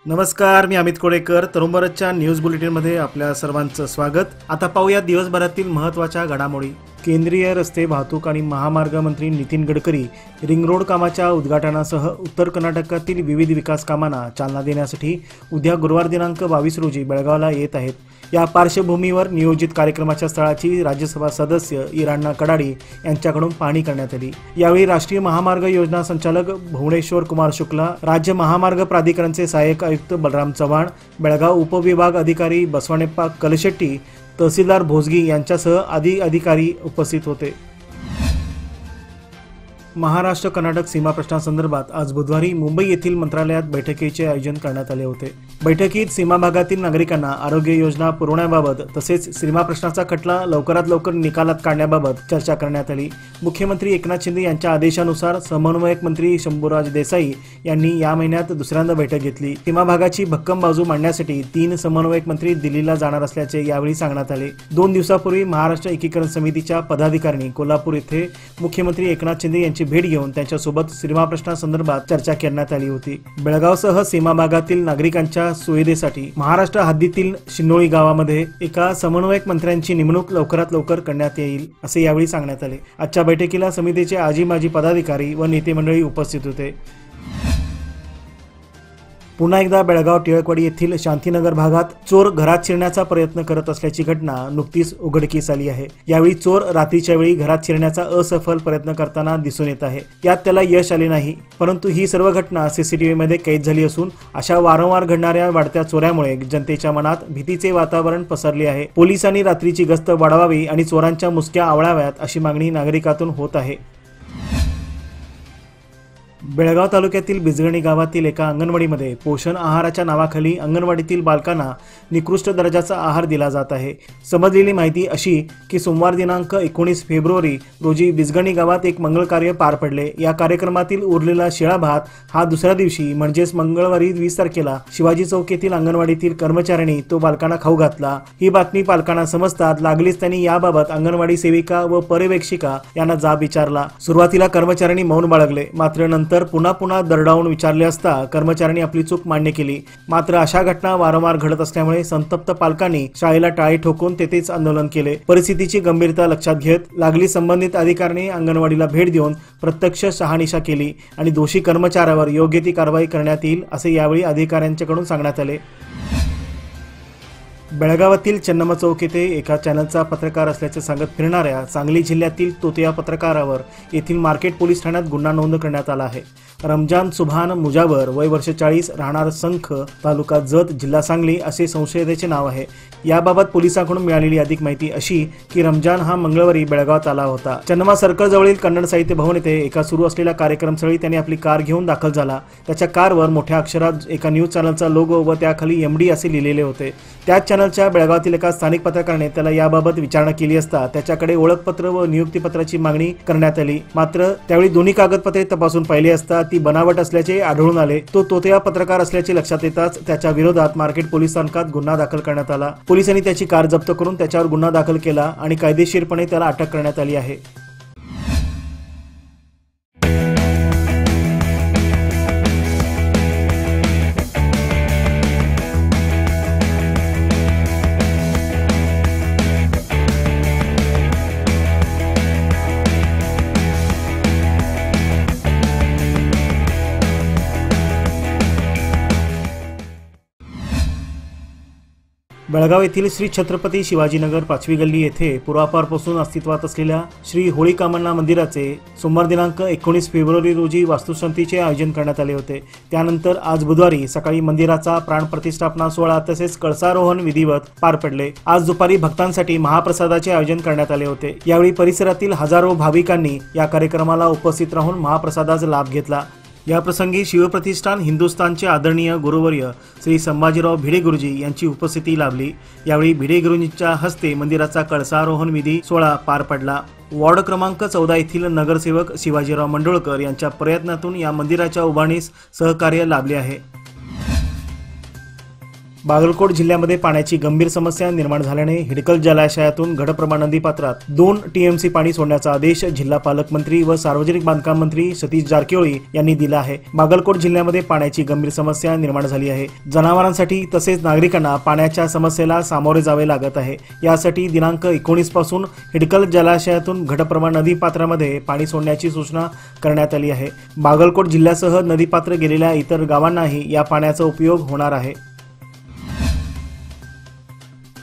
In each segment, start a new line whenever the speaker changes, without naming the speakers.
नमस्कार, मी अमित कोडेकर. तरुण भारतच्या न्यूज बुलेटिनमध्ये आपल्या सर्वांचं स्वागत. आता पाहूया दिवसभरातील महत्त्वाच्या घडामोडी. केंद्रीय रस्ते वाहतूक आणि महामार्ग मंत्री नितीन गडकरी रिंग रोड कामाच्या उद्घाटनासह उत्तर कर्नाटकातील विविध विकास कामांना चालना देण्यासाठी उद्या गुरुवार दिनांक 22 रोजी बेळगावला येत आहेत. या पार्श्वभूमीवर नियोजित कार्यक्रमाच्या स्थळाची राज्यसभा सदस्य इराण्णा कडाडी यांच्याकडून पाहणी करण्यात आली. यावेळी राष्ट्रीय महामार्ग योजना संचालक भुवनेश्वर कुमार शुक्ला, राज्य महामार्ग प्राधिकरणचे सहाय्यक आयुक्त बलराम चव्हाण, बेळगाव उपविभाग अधिकारी बसवण्णप्पा कलशेट्टी, तहसीलदार भोसगी यांच्यासह अधिकारी उपस्थित होते. महाराष्ट्र कर्नाटक सीमा प्रश्नासंदर्भात आज बुधवारी मुंबई येथील मंत्रालयात बैठकीचे आयोजन करण्यात आले होते. बैठकीत सीमा भागातील नागरिकांना आरोग्य योजना पुरवण्याबाबत तसेच सीमा प्रश्नाचा खटला लवकरात लवकर निकालात काढण्याबाबत चर्चा करण्यात आली. मुख्यमंत्री एकनाथ शिंदे यांच्या आदेशानुसार समन्वयक मंत्री शंभूराज देसाई यांनी या महिन्यात दुसऱ्यांदा बैठक घेतली. सीमा भागाची भक्कम बाजू मांडण्यासाठी 3 समन्वयक मंत्री दिल्लीला जाणार असल्याचे यावेळी सांगण्यात आले. 2 दिवसापूर्वी महाराष्ट्र एकीकरण समितीच्या पदाधिकाऱ्यांनी कोल्हापूर येथे मुख्यमंत्री एकनाथ शिंदे यांची भेट घेऊन त्यांच्यासोबत सीमा प्रश्नासंदर्भात चर्चा करण्यात आली होती. बेळगावसह सीमा भागातील नागरिकांच्या सुविधेसाठी महाराष्ट्र हद्दीतील शिंदोळी गावामध्ये एका समन्वयक मंत्र्यांची नेमणूक लवकरात लवकर करण्यात येईल असे यावेळी सांगण्यात आले. आजच्या बैठकीला समितीचे आजी माजी पदाधिकारी व नेते मंडळी उपस्थित होते. पुन्हा एकदा बेळगाव टिळकवाडी येथील शांतीनगर भागात चोर घरात शिरण्याचा प्रयत्न करत असल्याची घटना नुकतीच उघडकीस आली आहे. यावेळी चोर रात्रीच्या वेळी घरात शिरण्याचा असफल प्रयत्न करताना दिसून येत आहे. यात त्याला यश आले नाही, परंतु ही सर्व घटना सीसीटीव्हीमध्ये कैद झाली असून अशा वारंवार घडणाऱ्या वाढत्या चोऱ्यामुळे जनतेच्या मनात भीतीचे वातावरण पसरले आहे. पोलिसांनी रात्रीची गस्त वाढवावी आणि चोरांच्या मुसक्या आवळाव्यात अशी मागणी नागरिकातून होत आहे. बेळगाव तालुक्यातील बिजगणी गावातील एका अंगणवाडीमध्ये पोषण आहाराच्या नावाखाली अंगणवाडीतील बालकांना निकृष्ट दर्जाचा आहार दिला जात आहे. समजलेली माहिती अशी की सोमवार दिनांक 19 फेब्रुवारी रोजी बिजगणी गावात एक मंगल कार्य पार पडले. या कार्यक्रमातील उरलेला शिळा भात हा दुसऱ्या दिवशी म्हणजेच मंगळवारी 20 तारखेला शिवाजी चौक येथील अंगणवाडीतील कर्मचाऱ्यांनी तो बालकांना खाऊ घातला. ही बातमी पालकांना समजतात लागलीच त्यांनी याबाबत अंगणवाडी सेविका व पर्यवेक्षिका यांना जाब विचारला. सुरुवातीला कर्मचाऱ्यांनी मौन बाळगले, मात्र नंतर पुन्हा दरडावून विचारले असता कर्मचाऱ्यांनी आपली चूक मान्य केली. मात्र अशा घटना वारंवार घडत असल्यामुळे संतप्त पालकांनी शाळेला टाळी ठोकून तेथेच आंदोलन केले. परिस्थितीची गंभीरता लक्षात घेत लागली संबंधित अधिकाऱ्यांनी अंगणवाडीला भेट देऊन प्रत्यक्ष शहानिशा केली आणि दोषी कर्मचाऱ्यावर योग्य ती कारवाई करण्यात येईल असे यावेळी अधिकाऱ्यांच्याकडून सांगण्यात आले. बेळगावातील चन्नम्मा चौक येथे एका चॅनलचा पत्रकार असल्याचे सांगत फिरणाऱ्या सांगली जिल्ह्यातील तोतिया पत्रकारावर येथील मार्केट पोलीस ठाण्यात गुन्हा नोंद करण्यात आला आहे. रमजान सुभान मुजावर, वय वर्ष 40, राहणार संख, तालुका जत, जिल्हा सांगली असे संशयिताचे नाव आहे. याबाबत पोलिसांकडून मिळालेली अधिक माहिती अशी की रमजान हा मंगळवारी बेळगावात आला होता. चन्नम्मा सर्कल जवळील कन्नड साहित्य भवन येथे एका सुरू असलेल्या कार्यक्रमस्थळी त्याने आपली कार घेऊन दाखल झाला. त्याच्या कारवर मोठ्या अक्षरात एका न्यूज चॅनलचा लोगो व त्याखाली MD असे लिहिलेले होते. त्याच चॅनलच्या बेळगावातील एका स्थानिक पत्रकाराने त्याला याबाबत विचारणा केली असता त्याच्याकडे ओळखपत्र व नियुक्तीपत्राची मागणी करण्यात आली. मात्र त्यावेळी दोन्ही कागदपत्रे तपासून पाहिली असता ती बनावट असल्याचे आढळून आले. तो तोतिया पत्रकार असल्याचे लक्षात येताच त्याच्या विरोधात मार्केट पोलीस स्थानकात गुन्हा दाखल करण्यात आला. पोलिसांनी त्याची कार जप्त करून त्याच्यावर गुन्हा दाखल केला आणि कायदेशीरपणे त्याला अटक करण्यात आली आहे. बेळगाव येथील श्री छत्रपती शिवाजीनगर 5वी गल्ली येथे पूर्वापारपासून अस्तित्वात असलेल्या श्री होळी कामण्णा मंदिराचे सोमवार दिनांक 19 फेब्रुवारी रोजी वास्तुशांतीचे आयोजन करण्यात आले होते. त्यानंतर आज बुधवारी सकाळी मंदिराचा प्राणप्रतिष्ठापना सोहळा तसेच कळसारोहण विधिवत पार पडले. आज दुपारी भक्तांसाठी महाप्रसादाचे आयोजन करण्यात आले होते. यावेळी परिसरातील हजारो भाविकांनी या कार्यक्रमाला उपस्थित राहून महाप्रसादाचा लाभ घेतला. या प्रसंगी शिवप्रतिष्ठान हिंदुस्थानचे आदरणीय गुरुवर्य श्री संभाजीराव भिडे गुरुजी यांची उपस्थिती लाभली. यावेळी भिडे गुरुजींच्या हस्ते मंदिराचा कळसारोहण विधी सोहळा पार पडला. वॉर्ड क्रमांक 14 येथील नगरसेवक शिवाजीराव मंडोळकर यांच्या प्रयत्नातून या मंदिराच्या उभारणीस सहकार्य लाभले आहे. बागलकोट जिल्ह्यामध्ये पाण्याची गंभीर समस्या निर्माण झाल्याने हिडकल जलाशयातून घटप्रभा नदीपात्रात 2 टीएमसी पाणी सोडण्याचा आदेश जिल्हा पालकमंत्री व सार्वजनिक बांधकाम मंत्री सतीश जारकिहोळी यांनी दिला आहे। बागलकोट जिल्ह्यामध्ये पाण्याची गंभीर समस्या निर्माण झाली आहे। जनावरांसाठी तसेच नागरिकांना पाण्याच्या समस्येला सामोरे जावे लागत आहे। यासाठी दिनांक 19 पासून हिडकल जलाशयातून घटप्रभा नदीपात्रामध्ये पाणी सोडण्याची सूचना करण्यात आली आहे। बागलकोट जिल्ह्यासह नदीपात्र गेलेल्या इतर गावांनाही या पाण्याचा उपयोग होणार आहे।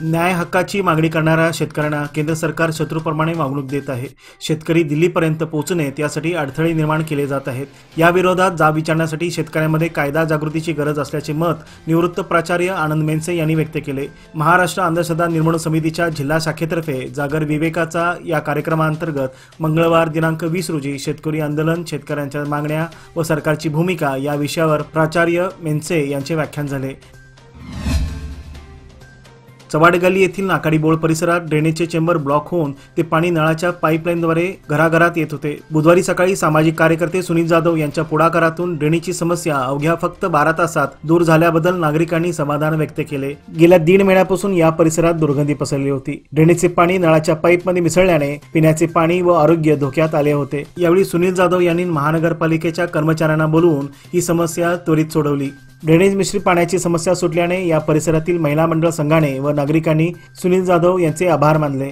न्याय हक्काची मागणी करणाऱ्या शेतकऱ्यांना केंद्र सरकार शत्रूप्रमाणे वागणूक देत आहे। शेतकरी दिल्लीपर्यंत पोहोचणे यासाठी अडथळे निर्माण केले जात आहेत। या विरोधात जाब विचारण्यासाठी शेतकऱ्यांमध्ये कायदा जागृतीची गरज असल्याचे मत निवृत्त प्राचार्य आनंद मेनसे यांनी व्यक्त केले। महाराष्ट्र अंधश्रद्धा निर्मूलन समितीच्या जिल्हा शाखेतर्फे जागर विवेकाचा या कार्यक्रमांतर्गत मंगळवार दिनांक 20 रोजी शेतकरी आंदोलन, शेतकऱ्यांच्या मागण्या व सरकारची भूमिका या विषयावर प्राचार्य मेनसे यांचे व्याख्यान झाले। चवाड गल्ली येथील नाकाडी बोळ परिसरात ड्रेनेजचे चेंबर ब्लॉक होऊन ते पाणी नळाच्या पाईपलाईनद्वारे घराघरात येत होते। बुधवारी सकाळी सामाजिक कार्यकर्ते सुनील जाधव यांच्या पुढाकारातून ड्रेनेजची समस्या अवघ्या फक्त 12 तासात दूर झाल्याबद्दल नागरिकांनी समाधान व्यक्त केले। गेल्या 1.5 महिन्यापासून या परिसरात दुर्गंधी पसरली होती। ड्रेनेजचे पाणी नळाच्या पाईपमध्ये मिसळल्याने पिण्याचे पाणी व आरोग्य धोक्यात आले होते। यावेळी सुनील जाधव यांनी महानगरपालिकेच्या कर्मचाऱ्यांना बोलवून ही समस्या त्वरित सोडवली। ड्रेनेज मिश्रित पाण्याची समस्या सुटल्याने या परिसरातील महिला मंडळ संघाने व नागरिकांनी सुनील जाधव यांचे आभार मानले।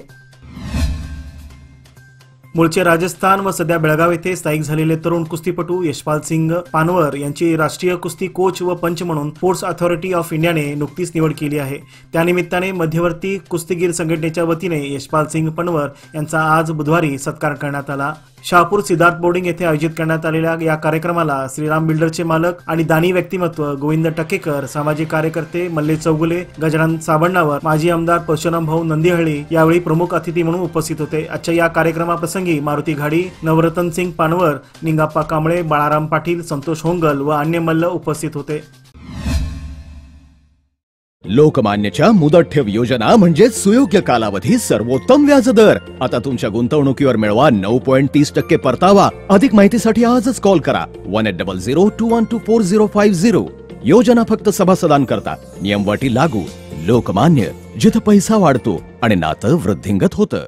मूळचे राजस्थान व सध्या बेळगाव येथे स्थायिक झालेले तरुण कुस्तीपटू यशपाल सिंग पानवर यांची राष्ट्रीय कुस्ती कोच व पंच म्हणून स्पोर्ट्स अथॉरिटी ऑफ इंडियाने नुकतीच निवड केली आहे। त्यानिमित्ताने मध्यवर्ती कुस्तीगीर संघटनेच्या वतीने यशपाल सिंग पनवर यांचा आज बुधवारी सत्कार करण्यात आला। शहापूर सिद्धार्थ बोर्डिंग येथे आयोजित करण्यात आलेल्या या कार्यक्रमाला श्रीराम बिल्डरचे मालक आणि दानी व्यक्तिमत्व गोविंद टकेकर, सामाजिक कार्यकर्ते मल्ले चौगुले, गजानन साबणावर, माजी आमदार परशुराम भाऊ नंदीहळ्ळी यावेळी प्रमुख अतिथी म्हणून उपस्थित होते। आजच्या या कार्यक्रमाप्रसंगी मारुती घाडी, नवरतन सिंग पानवर, निंगाप्पा कांबळे, बाळाराम पाटील, संतोष होंगल व अन्य मल्ल उपस्थित होते।
लोकमान्यच्या मुदत ठेव योजना म्हणजे सुयोग्य कालावधी सर्वोत्तम व्याजदर। आता तुमच्या गुंतवणुकीवर मिळवा 9.30% परतावा। अधिक माहितीसाठी आजच कॉल करा 180021244050। योजना फक्त सभासदांकरता, नियम अटी लागू। लोकमान्य, जिथे पैसा वाढतो आणि नातं वृद्धिंगत होतं।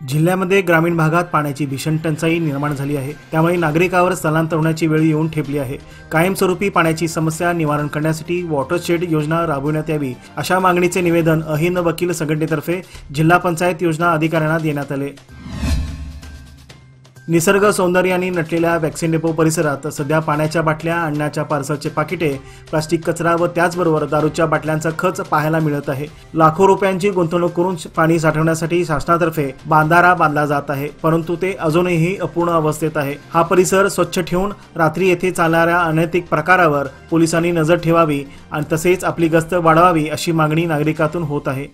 जिल्ह्यामध्ये ग्रामीण भागात पाण्याची भीषण टंचाई निर्माण झाली आहे। त्यामुळे नागरिकांवर स्थलांतर होण्याची वेळ येऊन ठेपली आहे। कायमस्वरूपी पाण्याची समस्या निवारण करण्यासाठी वॉटरशेड योजना राबविण्यात यावी अशा मागणीचे निवेदन अहिंद वकील संघटनेतर्फे जिल्हा पंचायत योजना अधिकाऱ्यांना देण्यात आले। निसर्ग सौंदर्याने नटलेल्या वॅक्सिन डेपो परिसरात सध्या पाण्याच्या बाटल्या, अन्नाच्या पार्सलचे पाकिटे, प्लास्टिक कचरा व त्याचबरोबर दारूच्या बाटल्यांचा खच पाहायला मिळत आहे। लाखो रुपयांची गुंतवणूक करून पाणी साठवण्यासाठी शासनातर्फे बांधारा बांधला जात आहे, परंतु ते अजूनही अपूर्ण अवस्थेत आहे। हा परिसर स्वच्छ ठेवून रात्री येथे चालणाऱ्या अनैतिक प्रकारावर पोलिसांनी नजर ठेवावी आणि तसेच आपली गस्त वाढवावी अशी मागणी नागरिकातून होत आहे।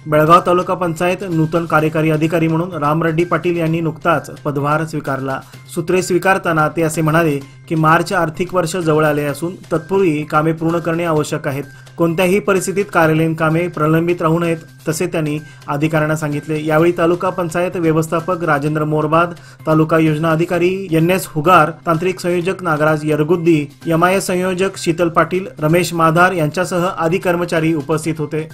बेळगाव तालुका पंचायत नूतन कार्यकारी अधिकारी म्हणून राम रेड्डी पाटील यांनी नुकताच पदभार स्वीकारला। सूत्रे स्वीकारताना ते असे म्हणाले की मार्च आर्थिक वर्ष जवळ आले असून तत्पूर्वी कामे पूर्ण करणे आवश्यक आहेत। कोणत्याही परिस्थितीत कार्यालयीन कामे प्रलंबित राहू नयेत तसे त्यांनी अधिकाऱ्यांना सांगितले। यावेळी तालुका पंचायत व्यवस्थापक राजेंद्र मोरबाद, तालुका योजना अधिकारी NS हुगार, तांत्रिक संयोजक नागराज यरगुद्दी, MIS संयोजक शीतल पाटील, रमेश माधार यांच्यासह आदी कर्मचारी उपस्थित होते।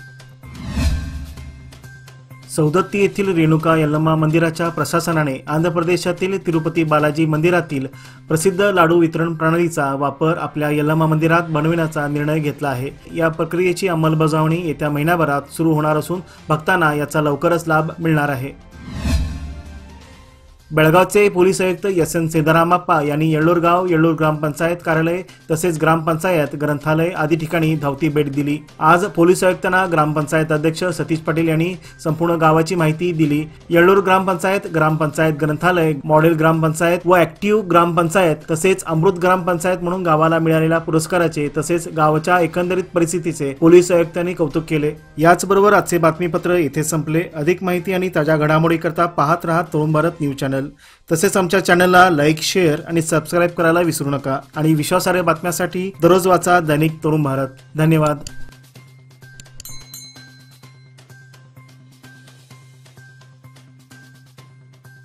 सौदत्ती येथील रेणुका यल्लम्मा मंदिराच्या प्रशासनाने आंध्र प्रदेशातील तिरुपती बालाजी मंदिरातील प्रसिद्ध लाडू वितरण प्रणालीचा वापर आपल्या यल्लम्मा मंदिरात बनविण्याचा निर्णय घेतला आहे। या प्रक्रियेची अंमलबजावणी येत्या महिन्याभरात सुरू होणार असून भक्तांना याचा लवकरच लाभ मिळणार आहे। बेळगावचे पोलीस आयुक्त SN सिद्धरामप्पा यांनी येळ्ळूर गाव, येळ्ळूर ग्रामपंचायत कार्यालय तसेच ग्रामपंचायत ग्रंथालय आदी ठिकाणी धावती भेट दिली। आज पोलीस आयुक्तांना ग्रामपंचायत अध्यक्ष सतीश पाटील यांनी संपूर्ण गावाची माहिती दिली। येळ्ळूर ग्रामपंचायत ग्रंथालय, मॉडेल ग्रामपंचायत व ऍक्टिव्ह ग्रामपंचायत तसेच अमृत ग्रामपंचायत म्हणून गावाला मिळालेल्या पुरस्काराचे तसेच गावाच्या एकंदरीत परिस्थितीचे पोलीस आयुक्तांनी कौतुक केले। याचबरोबर आजचे बातमीपत्र येथे संपले। अधिक माहिती आणि ताज्या घडामोडी करता पाहत रहा Tarun Bharat news channel. Channel. तसेच आमच्या चॅनलला लाईक, शेअर आणि सबस्क्राईब करायला विसरू नका. आणि विश्वासार्ह बातम्यांसाठी दररोज वाचा दैनिक तरुण भारत. धन्यवाद.